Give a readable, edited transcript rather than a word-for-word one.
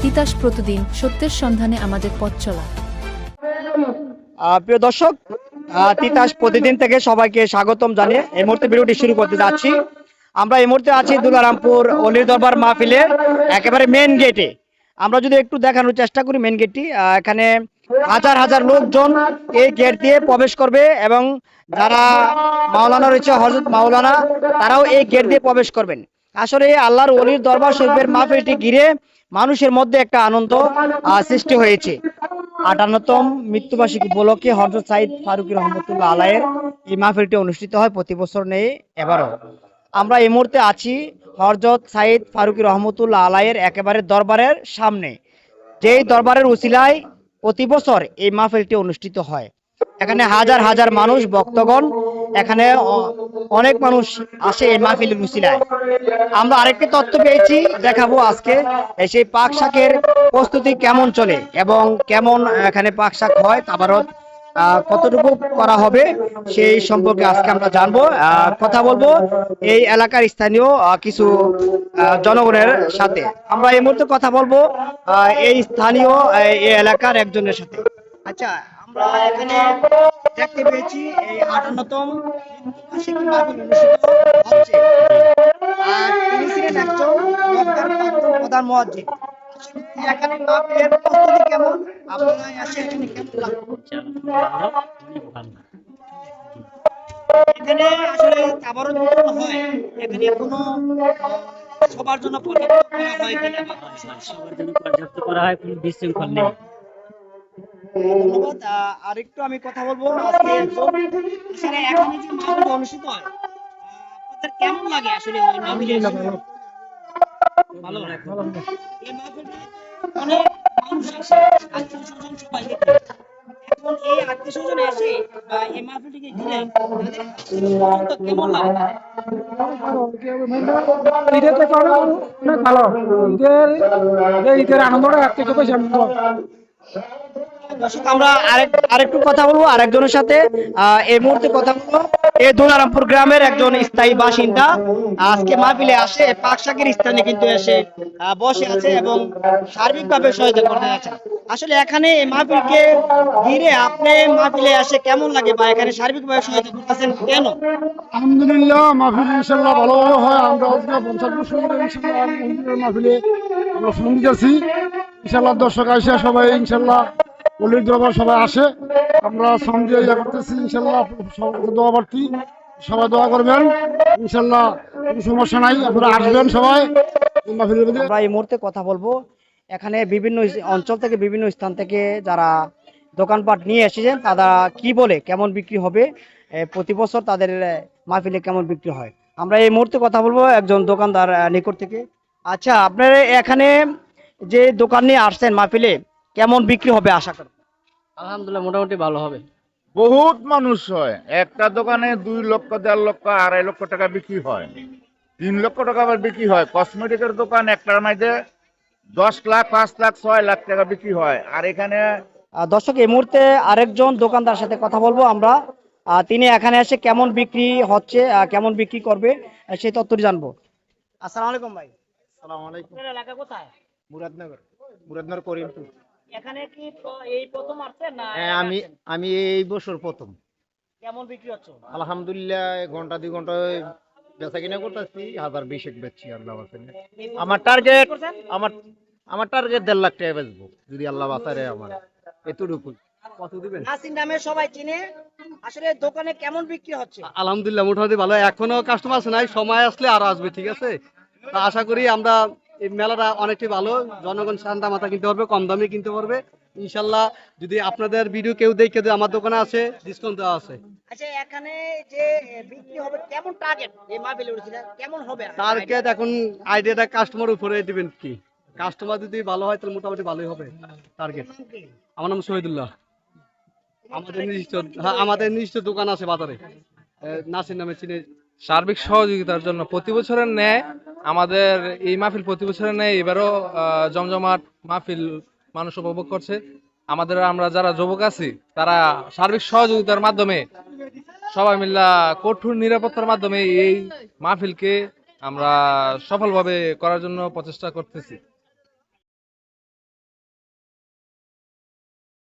তিতাস প্রতিদিন সত্যের সন্ধানে আমাদের পথ চলা। প্রিয় দর্শক, তিতাস প্রতিদিন থেকে সবাইকে স্বাগতম জানিয়ে এই মুহূর্তে ভিডিওটি শুরু করতে যাচ্ছি। আমরা এই মুহূর্তে আছি দুলারামপুর অলির দরবার মাহফিলের একেবারে মেন গেটে। আমরা যদি একটু দেখানোর চেষ্টা করি মেন গেটটি, এখানে হাজার হাজার লোকজন এই গেট দিয়ে প্রবেশ করবে এবং যারা মাওলানা রয়েছে, হযরত মাওলানা, তারাও এই গেট দিয়ে প্রবেশ করবেন। আসলে আল্লাহর অলির দরবার শরীফের মাহফিলটি ঘিরে মানুষের মধ্যে একটা আনন্দ সৃষ্টি হয়েছে। 58তম মৃত্যুবার্ষিকী উপলক্ষে হযরত সাইদ ফারুকী রহমতুল্লাহ আলাইয়ের এই মাহফিলটি অনুষ্ঠিত হয় প্রতি বছর নেই এবারও। আমরা এই মুহূর্তে আছি হযরত সাইদ ফারুকী রহমতুল্লাহ আলাইয়ের একেবারে দরবারের সামনে, যেই দরবারের উসিলায় প্রতি বছর এই মাহফিলটি অনুষ্ঠিত হয়। এখানে হাজার হাজার মানুষ, ভক্তগণ, এখানে অনেক মানুষ আসে এই মাহফিলের উসিলায়। আমরা আরেকটি তথ্য পেয়েছি, দেখাবো আজকে সেই পাক শাকের প্রস্তুতি কেমন চলে এবং কেমন এখানে পাক শাক হয়, তাবারত কতটুকু করা হবে সেই সম্পর্কে আজকে আমরা জানবো। কথা বলবো এই এলাকার স্থানীয় কিছু জনগণের সাথে। আমরা এই মুহূর্তে কথা বলবো এই স্থানীয় এই এলাকার একজনের সাথে। আচ্ছা, আমরা এখানে দেখতে পেয়েছি এই 58তম মৃত্যুবার্ষিকী মাহফিল অনুষ্ঠিত হচ্ছে। আর তিনি ছিলেন একজন মক্কার প্রাক্তন প্রধান মুয়াজ্জিন। এখানে মাহফিলের প্রস্তুতি কেমন, আপনারা আসে এখানে কেমন লাগছে? এখানে আসলে তাবারুক বিতরণ হয়, এখানে কোনো সবার জন্য পর্যাপ্ত করা হয় কিনা? সবার জন্য পর্যাপ্ত করা হয়, কোনো বিশৃঙ্খল নেই। ধন্যবাদ। আরেকটু আমি কথা বলবো আজকে আসলে এখানে যে মাহফিল অনুষ্ঠিত হয়, আপনাদের কেমন লাগে আসলে ওই মাহফিলে? ভালো লাগে। এই মাহফিলে অনেক মানুষ আসে, আত্মীয়-স্বজন সবাই দেখে। এখন এই আত্মীয়-স্বজন এসে এই মাহফিলটিকে ঘিরে তাদের কেমন লাগে? ঈদের তো অনেক ভালো। ঈদের আনন্দটা এত বেশি আনন্দ। দর্শক, আমরা আরেকটু কথা বলবো আরেকজনের সাথে। এই মুহূর্তে কথা বলবো এই দুলারামপুর গ্রামের একজন স্থায়ী বাসিন্দা। আজকে মাহফিলে আসে পাক শাকের স্থানে কিন্তু এসে বসে আছে এবং সার্বিকভাবে সহায়তা করতে যাচ্ছে। আসলে এখানে এই মাহফিলকে ঘিরে আপনি মাহফিলে আসে কেমন লাগে বা এখানে সার্বিকভাবে সহায়তা করতেছেন কেন? আলহামদুলিল্লাহ, মাহফিল ইনশাল্লাহ ভালোভাবে হয়। আমরা 50 বছর ধরে ইনশাল্লাহ মাহফিলে আমরা সঙ্গী আছি। ইনশাল্লাহ দর্শক আসে সবাই, ইনশাল্লাহ অলির দরবার সবাই আসে। আমরা সঙ্গে ইয়া করতেছি, ইনশাল্লাহ দোয়া প্রার্থী, সবাই দোয়া করবেন। ইনশাল্লাহ কোনো সমস্যা নাই, আপনারা আসবেন সবাই মাহফিলের মধ্যে। আমরা এই মুহূর্তে কথা বলবো এখানে বিভিন্ন অঞ্চল থেকে, বিভিন্ন স্থান থেকে যারা দোকানপাট নিয়ে এসেছেন, তারা কি বলে কেমন বিক্রি হবে, প্রতি বছর তাদের মাহফিলে কেমন বিক্রি হয়। আমরা এই মুহূর্তে কথা বলবো একজন দোকানদার নিকট থেকে। আচ্ছা, আপনার এখানে যে দোকান নিয়ে আসছেন মাহফিলে কেমন বিক্রি হবে আশা করেন? আলহামদুলিল্লাহ, মোটামুটি ভালো হবে। বহুত মানুষ হয়, একটা দোকানে 2 লক্ষ, 1.5 লক্ষ, 2.5 লক্ষ টাকা বিক্রি হয়, 3 লক্ষ টাকা আবার বিক্রি হয়। কসমেটিকের দোকান একটার মধ্যে 10 লাখ, 5 লাখ, 6 লাখ টাকা বিক্রি হয়। আর এখানে দর্শক, এই মুহূর্তে আরেকজন দোকানদার সাথে কথা বলবো আমরা। তিনি এখানে এসে কেমন বিক্রি হচ্ছে, কেমন বিক্রি করবে সেই তথ্যটি জানবো। আসসালামু আলাইকুম ভাই। আসসালামু আলাইকুম। আপনার এলাকা কোথায়? মুরাদনগর করিমপুর। এখানে কি এই প্রথম আসছেন না? আমি এই বছর প্রথম। কেমন বিক্রি হচ্ছে? আলহামদুলিল্লাহ, ঘন্টা 2 ঘন্টায় বেচা কিনা করতেছি, 1020 বেচছি আল্লাহ বাঁচায়। আমার টার্গেট 1.5 লাখ টাকা বেচবো যদি আল্লাহ বাঁচায়। আমার এতটুকু। কত দিবেন? নাসির নামে সবাই চিনে। আসলে দোকানে কেমন বিক্রি হচ্ছে? আলহামদুলিল্লাহ, মোটামুটি ভালো। এখনো কাস্টমার আছে নাই, সময় আসলে আরো আসবে, ঠিক আছে। তা আশা করি আমরা এই মেলাটা অনেকটাই ভালো, জনগণ ঠান্ডা মাথা কিনতে পারবে, কম দামে কিনতে পারবে ইনশাল্লাহ। যদি আপনাদের ভিডিও কেউ দেখে আমার দোকানে আছে, ডিসকাউন্ট দেওয়া আছে। আচ্ছা, এখানে যে বিক্রি হবে কেমন টার্গেট এই মাহফিলে উঠেছিল কেমন হবে? টার্গেট এখন আইডিয়াটা কাস্টমার উপরে দিবেন। কি কাস্টমার যদি ভালো হয় তাহলে মোটামুটি ভালোই হবে টার্গেট। আমার নাম শহীদুল্লাহ। আমাদের নিজস্ব দোকান আছে বাজারে, নাসির নামে চিনে। সার্বিক সহযোগিতার জন্য প্রতি বছরের ন্যায় আমাদের এই মাহফিল প্রতি বছরের ন্যায় এবারও জমজমাট মাহফিল মানুষ উপভোগ করছে। আমরা যারা যুবক আছি তারা সার্বিক সহযোগিতার মাধ্যমে সবাই মিলে কঠোর নিরাপত্তার মাধ্যমে এই মাহফিলকে আমরা সফলভাবে করার জন্য প্রচেষ্টা করতেছি।